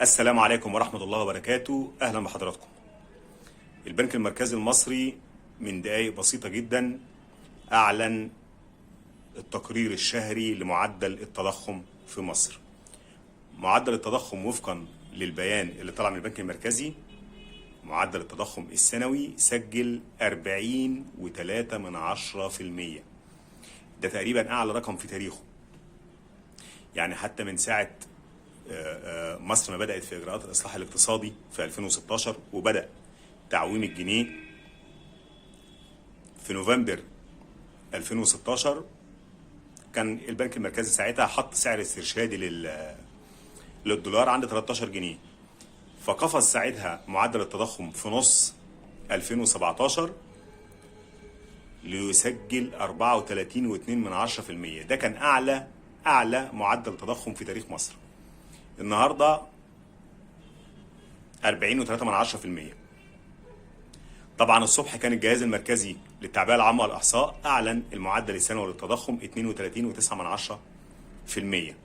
السلام عليكم ورحمة الله وبركاته. أهلا بحضراتكم. البنك المركزي المصري من دقايق بسيطة جدا أعلن التقرير الشهري لمعدل التضخم في مصر. معدل التضخم وفقا للبيان اللي طلع من البنك المركزي، معدل التضخم السنوي سجل 40.3%. ده تقريبا أعلى رقم في تاريخه. يعني حتى من ساعة مصر ما بدأت في إجراءات الإصلاح الاقتصادي في 2016 وبدأ تعويم الجنيه في نوفمبر 2016، كان البنك المركزي ساعتها حط سعر استرشادي للدولار عند 13 جنيه، فقفز ساعتها معدل التضخم في نص 2017 ليسجل 34.2%. ده كان أعلى معدل تضخم في تاريخ مصر. النهارده 40.3%. طبعا الصبح كان الجهاز المركزي للتعبئة العامة والإحصاء أعلن المعدل السنوي للتضخم 32.9%.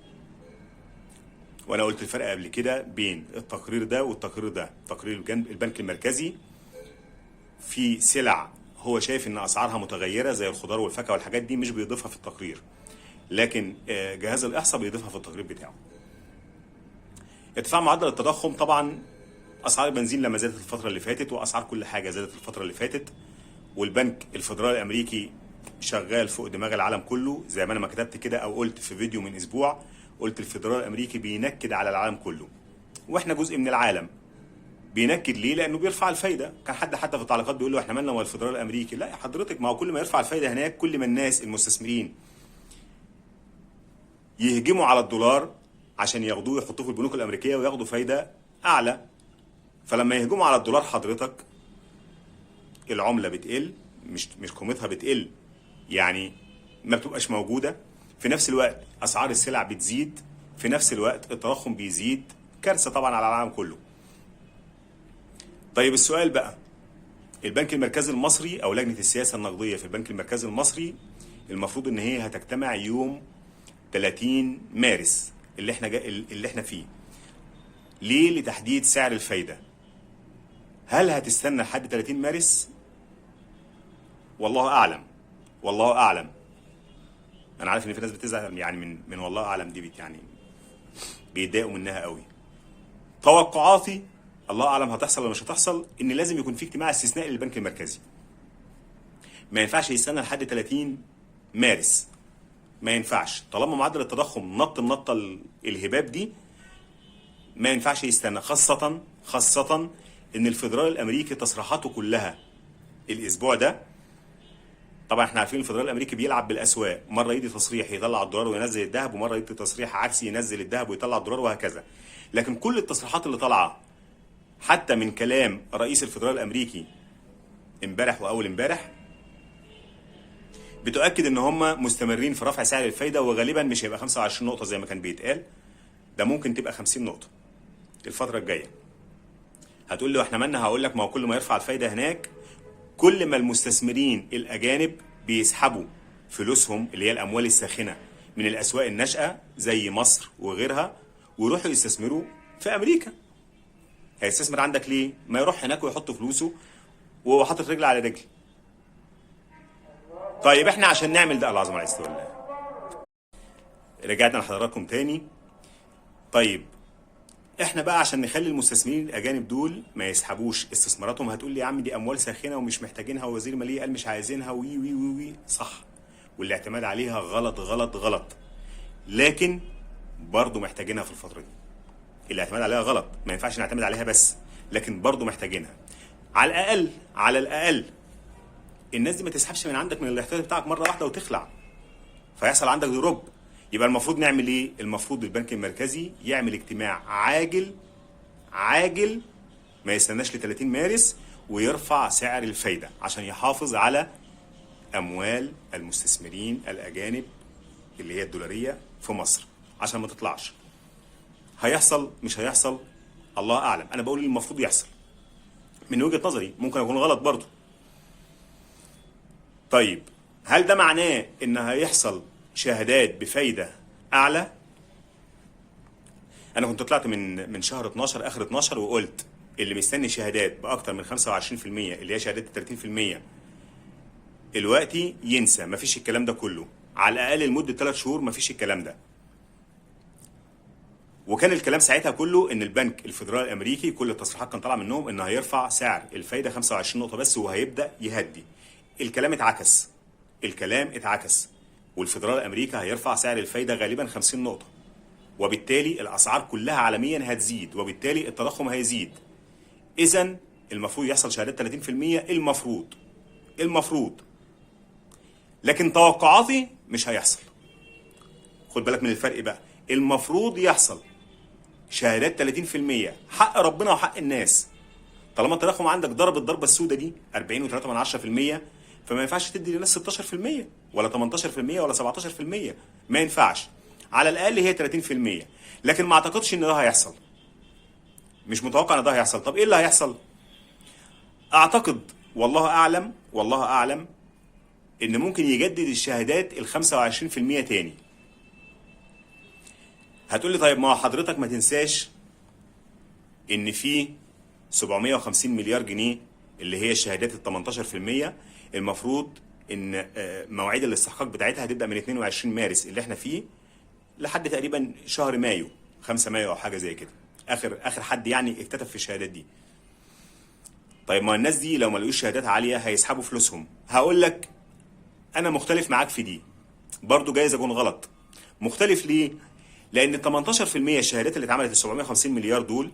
وأنا قلت الفرق قبل كده بين التقرير ده والتقرير ده. تقرير البنك المركزي في سلع هو شايف إن أسعارها متغيرة زي الخضار والفاكهة والحاجات دي مش بيضيفها في التقرير، لكن جهاز الإحصاء بيضيفها في التقرير بتاعه. ارتفاع معدل التضخم، طبعا اسعار البنزين لما زادت الفتره اللي فاتت واسعار كل حاجه زادت الفتره اللي فاتت، والبنك الفدرالي الامريكي شغال فوق دماغ العالم كله. زي ما انا ما كتبت كده او قلت في فيديو من اسبوع، قلت الفدرالي الامريكي بينكد على العالم كله واحنا جزء من العالم. بينكد ليه؟ لانه بيرفع الفايده. كان حد حتى في التعليقات بيقول له احنا مالنا والفدرالي الامريكي. لا يا حضرتك، ما هو كل ما يرفع الفايده هناك كل ما الناس المستثمرين يهجموا على الدولار عشان ياخدوه يحطوه في البنوك الامريكيه وياخدوا فايده اعلى. فلما يهجموا على الدولار حضرتك العمله بتقل، مش قيمتها بتقل، يعني ما بتبقاش موجوده. في نفس الوقت اسعار السلع بتزيد، في نفس الوقت التضخم بيزيد. كارثه طبعا على العالم كله. طيب السؤال بقى، البنك المركزي المصري او لجنه السياسه النقديه في البنك المركزي المصري المفروض ان هي هتجتمع يوم 30 مارس اللي احنا فيه. ليه؟ لتحديد سعر الفايده. هل هتستنى لحد 30 مارس؟ والله اعلم، والله اعلم. انا عارف ان في ناس بتزعل يعني من والله اعلم دي، يعني بيتضايقوا منها قوي. توقعاتي الله اعلم هتحصل ولا مش هتحصل، ان لازم يكون في اجتماع استثنائي للبنك المركزي. ما ينفعش يستنى لحد 30 مارس، ما ينفعش. طالما معدل التضخم نط النطه الهباب دي ما ينفعش يستنى، خاصة ان الفدرالي الامريكي تصريحاته كلها الاسبوع ده. طبعا احنا عارفين الفدرالي الامريكي بيلعب بالاسواق، مرة يدي تصريح يطلع الدولار وينزل الذهب، ومرة يدي تصريح عكسي ينزل الذهب ويطلع الدولار، وهكذا. لكن كل التصريحات اللي طالعة حتى من كلام رئيس الفدرالي الامريكي امبارح واول امبارح بتؤكد ان هم مستمرين في رفع سعر الفايدة، وغالبا مش هيبقى 25 نقطة زي ما كان بيتقال، ده ممكن تبقى 50 نقطة الفترة الجاية. هتقول لي واحنا مالنا؟ هقول لك ما هو كل ما يرفع الفايده هناك كل ما المستثمرين الاجانب بيسحبوا فلوسهم اللي هي الاموال الساخنه من الاسواق الناشئه زي مصر وغيرها ويروحوا يستثمروا في امريكا. هيستثمر عندك ليه؟ ما يروح هناك ويحط فلوسه وهو حاطط رجل على رجل. طيب احنا عشان نعمل ده، العظمه على استوى الله، رجعنا لحضراتكم تاني. طيب احنا بقى عشان نخلي المستثمرين الاجانب دول ما يسحبوش استثماراتهم، هتقول لي يا عم دي اموال ساخنه ومش محتاجينها، ووزير الماليه قال مش عايزينها، وي وي وي وي صح، والاعتماد عليها غلط غلط غلط، لكن برضه محتاجينها في الفتره دي. الاعتماد عليها غلط، ما ينفعش نعتمد عليها بس، لكن برضه محتاجينها. على الاقل الناس دي ما تسحبش من عندك من الاحتياطي بتاعك مره واحده وتخلع فيحصل عندك دروب. يبقى المفروض نعمل ايه؟ المفروض البنك المركزي يعمل اجتماع عاجل ما يستناش ل 30 مارس ويرفع سعر الفايده عشان يحافظ على اموال المستثمرين الاجانب اللي هي الدولاريه في مصر عشان ما تطلعش. هيحصل مش هيحصل الله اعلم. انا بقول المفروض يحصل من وجهه نظري، ممكن اكون غلط برضه. طيب هل ده معناه ان هيحصل شهادات بفايده اعلى؟ انا كنت طلعت من شهر 12 اخر 12 وقلت اللي مستني شهادات باكتر من 25% اللي هي شهادات 30% دلوقتي ينسى، مفيش الكلام ده كله، على الاقل لمده 3 شهور مفيش الكلام ده. وكان الكلام ساعتها كله ان البنك الفيدرالي الامريكي كل التصريحات كان طالعه منهم انه هيرفع سعر الفايده 25 نقطه بس وهيبدا يهدي. الكلام اتعكس، الكلام اتعكس، والفيدرالي الامريكي هيرفع سعر الفايده غالبا 50 نقطه، وبالتالي الاسعار كلها عالميا هتزيد، وبالتالي التضخم هيزيد. اذا المفروض يحصل شهادات 30%، المفروض. لكن توقعاتي مش هيحصل. خد بالك من الفرق بقى، المفروض يحصل شهادات 30%، حق ربنا وحق الناس. طالما التضخم عندك ضرب الضربه السوداء دي 40.3%، فما ينفعش تدي للناس 16% ولا 18% ولا 17%، ما ينفعش. على الاقل هي 30%، لكن ما اعتقدش ان ده هيحصل. مش متوقع ان ده هيحصل. طب ايه اللي هيحصل؟ اعتقد والله اعلم ان ممكن يجدد الشهادات ال 25% تاني. هتقول لي طيب ما حضرتك ما تنساش ان في 750 مليار جنيه اللي هي الشهادات ال 18%، المفروض ان مواعيد الاستحقاق بتاعتها هتبدا من 22 مارس اللي احنا فيه لحد تقريبا شهر مايو، 5 مايو او حاجه زي كده، اخر حد يعني اكتتب في الشهادات دي. طيب ما الناس دي لو ما لقوش شهادات عاليه هيسحبوا فلوسهم. هقول لك انا مختلف معاك في دي، برضو جايز اكون غلط. مختلف ليه؟ لان ال 18% الشهادات اللي اتعملت ال 750 مليار دول،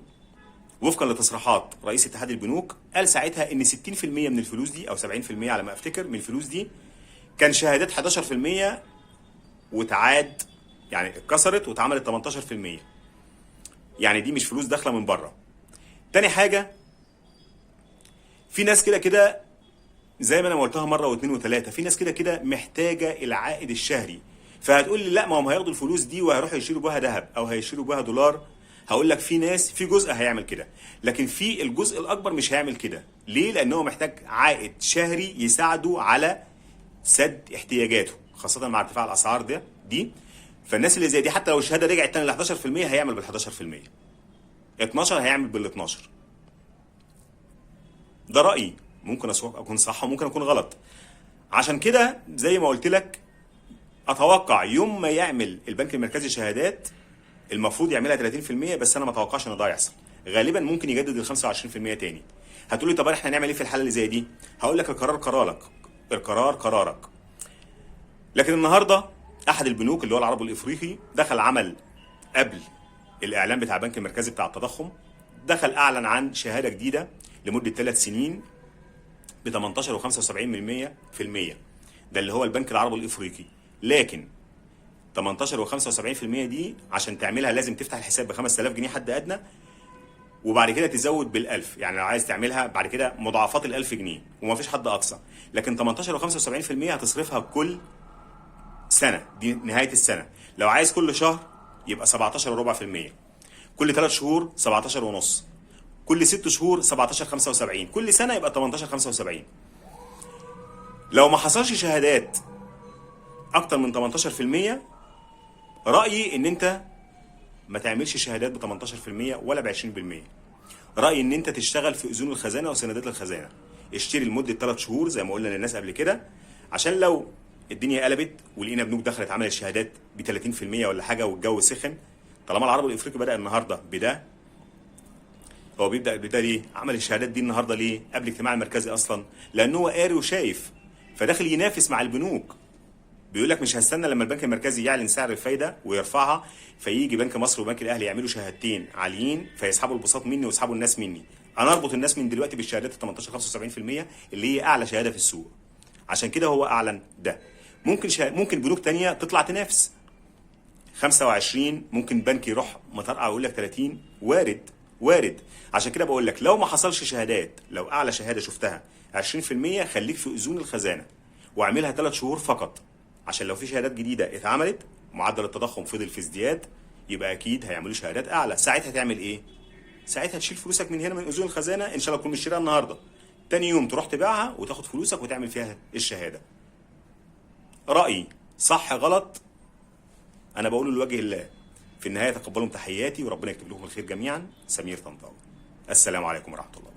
وفقا لتصريحات رئيس اتحاد البنوك، قال ساعتها ان 60% من الفلوس دي او 70% على ما افتكر من الفلوس دي كان شهادات 11% وتعاد، يعني اتكسرت واتعملت 18%. يعني دي مش فلوس داخله من بره. تاني حاجه، في ناس كده زي ما انا قلتها مره واثنين وثلاثه، في ناس كده محتاجه العائد الشهري. فهتقول لي لا ما هم هياخدوا الفلوس دي وهيروحوا يشيلوا بها ذهب او هيشيلوا بها دولار. هقول لك في ناس، في جزء هيعمل كده، لكن في الجزء الاكبر مش هيعمل كده. ليه؟ لانه محتاج عائد شهري يساعده على سد احتياجاته، خاصه مع ارتفاع الاسعار دي. فالناس اللي زي دي حتى لو الشهاده رجعت تاني ل 11% هيعمل بال 11%، 12 هيعمل بال 12. ده رايي، ممكن اكون صح وممكن اكون غلط. عشان كده زي ما قلت لك، اتوقع يوم ما يعمل البنك المركزي شهادات المفروض يعملها 30%، بس انا ما اتوقعش ان ده يحصل. غالبا ممكن يجدد ال 25% تاني. هتقول لي طب احنا هنعمل ايه في الحاله اللي زي دي؟ هقول لك القرار قرارك. لكن النهارده احد البنوك اللي هو العربي الافريقي دخل عمل قبل الاعلان بتاع البنك المركزي بتاع التضخم، دخل اعلن عن شهاده جديده لمده 3 سنين ب 18.75%. ده اللي هو البنك العربي الافريقي. لكن 18.75% دي عشان تعملها لازم تفتح الحساب ب 5000 جنيه حد ادنى، وبعد كده تزود بال1000. يعني لو عايز تعملها بعد كده مضاعفات ال1000 جنيه، ومفيش حد اقصى. لكن 18.75% هتصرفها كل سنه، دي نهايه السنه. لو عايز كل شهر يبقى 17.4%، كل 3 شهور 17.5، كل 6 شهور 17.75، كل سنه يبقى 18.75. لو ما حصلش شهادات اكتر من 18%، رايي ان انت ما تعملش شهادات ب 18% ولا ب 20%. رايي ان انت تشتغل في اذون الخزانه وسندات الخزانه. اشتري لمده 3 شهور زي ما قلنا للناس قبل كده، عشان لو الدنيا قلبت ولقينا بنوك دخلت عملت شهادات ب 30% ولا حاجه والجو سخن. طالما العربي الافريقي بدا النهارده بده، هو بيبدا بده ليه؟ عمل الشهادات دي النهارده ليه؟ قبل الاجتماع المركزي اصلا، لانه هو قاري وشايف، فداخل ينافس مع البنوك. بيقول لك مش هستنى لما البنك المركزي يعلن سعر الفايده ويرفعها فيجي بنك مصر وبنك الاهلي يعملوا شهادتين عاليين فيسحبوا البساط مني ويسحبوا الناس مني. انا اربط الناس من دلوقتي بالشهادات ال 18.75% اللي هي اعلى شهاده في السوق. عشان كده هو اعلن ده. ممكن بنوك تانية تطلع تنافس 25، ممكن بنك يروح مطرقع ويقول لك 30. وارد. عشان كده بقول لك لو ما حصلش شهادات، لو اعلى شهاده شفتها 20%، خليك في اذون الخزانه واعملها 3 شهور فقط، عشان لو في شهادات جديده اتعملت معدل التضخم فضل في ازدياد، يبقى اكيد هيعملوا شهادات اعلى. ساعتها تعمل ايه؟ ساعتها تشيل فلوسك من هنا من اذون الخزانه، ان شاء الله تكون مشتريها النهارده، تاني يوم تروح تبيعها وتاخد فلوسك وتعمل فيها الشهاده. رايي صح غلط انا بقوله لوجه الله، في النهايه تقبلوا تحياتي وربنا يكتب لكم الخير جميعا. سمير طنطاوي. السلام عليكم ورحمه الله.